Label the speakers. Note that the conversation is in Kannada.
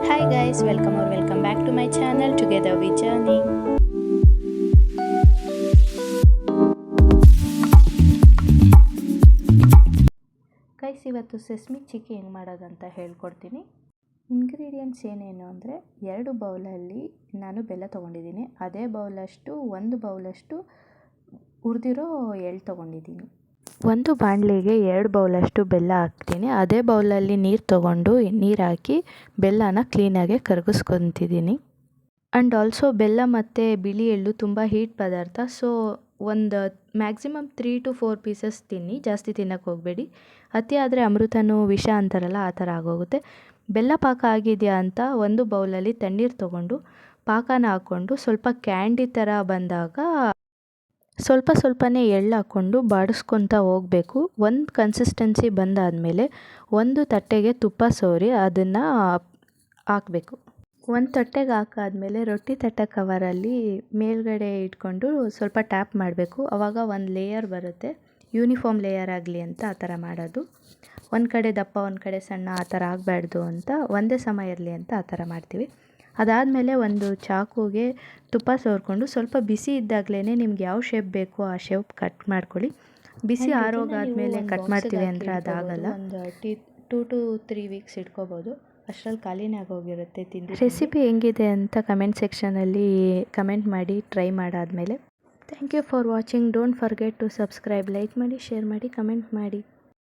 Speaker 1: Hi guys, welcome back to my channel Together We Journey. Guys, ಇವತ್ತು ಸೆಸ್ಮಿ ಚಿಕ್ಕಿ ಹೆಂಗೆ ಮಾಡೋದಂತ ಹೇಳ್ಕೊಡ್ತೀನಿ. ಇಂಗ್ರೀಡಿಯೆಂಟ್ಸ್ ಏನೇನು ಅಂದರೆ 2 ಬೌಲಲ್ಲಿ ನಾನು ಬೆಲ್ಲ ತೊಗೊಂಡಿದ್ದೀನಿ. ಅದೇ ಬೌಲಷ್ಟು 1 ಬೌಲಷ್ಟು ಹುರಿದಿರೋ ಎಳ್ಳು ತೊಗೊಂಡಿದ್ದೀನಿ. ಒಂದು ಬಾಣಲೆಗೆ 2 ಬೌಲಷ್ಟು ಬೆಲ್ಲ ಹಾಕ್ತೀನಿ. ಅದೇ ಬೌಲಲ್ಲಿ ನೀರು ತೊಗೊಂಡು ನೀರು ಹಾಕಿ ಬೆಲ್ಲನ ಕ್ಲೀನಾಗಿ ಕರಗಿಸ್ಕೊತಿದ್ದೀನಿ. ಆ್ಯಂಡ್ ಆಲ್ಸೋ ಬೆಲ್ಲ ಮತ್ತು ಬಿಳಿ ಎಳ್ಳು ತುಂಬ ಹೀಟ್ ಪದಾರ್ಥ. ಸೊ ಒಂದು ಮ್ಯಾಕ್ಸಿಮಮ್ 3 to 4 ಪೀಸಸ್ ತಿನ್ನಿ, ಜಾಸ್ತಿ ತಿನ್ನೋಕ್ಕೆ ಹೋಗಬೇಡಿ. ಅತಿ ಆದರೆ ಅಮೃತನೂ ವಿಷ ಅಂತಾರಲ್ಲ, ಆ ಥರ ಆಗೋಗುತ್ತೆ. ಬೆಲ್ಲ ಪಾಕ ಆಗಿದೆಯಾ ಅಂತ ಒಂದು ಬೌಲಲ್ಲಿ ತಣ್ಣೀರು ತೊಗೊಂಡು ಪಾಕನ ಹಾಕ್ಕೊಂಡು ಸ್ವಲ್ಪ ಕ್ಯಾಂಡಿ ಥರ ಬಂದಾಗ ಸ್ವಲ್ಪನೇ ಎಳ್ಳು ಹಾಕ್ಕೊಂಡು ಬಾಡಿಸ್ಕೊತಾ ಹೋಗಬೇಕು. ಒಂದು ಕನ್ಸಿಸ್ಟೆನ್ಸಿ ಬಂದಾದಮೇಲೆ ಒಂದು ತಟ್ಟೆಗೆ ತುಪ್ಪ ಸವರಿ ಅದನ್ನು ಹಾಕಬೇಕು. ಒಂದು ತಟ್ಟೆಗೆ ಹಾಕಾದ್ಮೇಲೆ ರೊಟ್ಟಿ ತಟ್ಟೆ ಕವರಲ್ಲಿ ಮೇಲ್ಗಡೆ ಇಟ್ಕೊಂಡು ಸ್ವಲ್ಪ ಟ್ಯಾಪ್ ಮಾಡಬೇಕು. ಆವಾಗ ಒಂದು ಲೇಯರ್ ಬರುತ್ತೆ, ಯೂನಿಫಾರ್ಮ್ ಲೇಯರ್ ಆಗಲಿ ಅಂತ ಆ ಥರ ಮಾಡೋದು. ಒಂದು ಕಡೆ ದಪ್ಪ ಒಂದು ಕಡೆ ಸಣ್ಣ ಆ ಥರ ಆಗಬಾರ್ದು ಅಂತ, ಒಂದೇ ಸಮ ಇರಲಿ ಅಂತ ಆ ಥರ ಮಾಡ್ತೀವಿ. ಅದಾದಮೇಲೆ ಒಂದು ಚಾಕುಗೆ ತುಪ್ಪ ಸವರ್ಕೊಂಡು ಸ್ವಲ್ಪ ಬಿಸಿ ಇದ್ದಾಗಲೇ ನಿಮ್ಗೆ ಯಾವ ಶೇಪ್ ಬೇಕೋ ಆ ಶೇಪ್ ಕಟ್ ಮಾಡ್ಕೊಳ್ಳಿ. ಬಿಸಿ ಆರೋಗಾದ್ಮೇಲೆ ಕಟ್ ಮಾಡ್ತೀವಿ ಅಂದರೆ ಅದಾಗಲ್ಲ. ಒಂದು 2 to 3 ವೀಕ್ಸ್ ಇಟ್ಕೋಬೋದು. ಅಷ್ಟರಲ್ಲಿ ಖಾಲಿನೇ ಆಗೋಗಿರುತ್ತೆ ತಿಂದು. ರೆಸಿಪಿ ಹೆಂಗಿದೆ ಅಂತ ಕಮೆಂಟ್ ಸೆಕ್ಷನಲ್ಲಿ ಕಮೆಂಟ್ ಮಾಡಿ ಟ್ರೈ ಮಾಡಾದಮೇಲೆ. Thank you for watching. Don't forget to subscribe. Like ಮಾಡಿ, ಶೇರ್ ಮಾಡಿ, ಕಮೆಂಟ್ ಮಾಡಿ.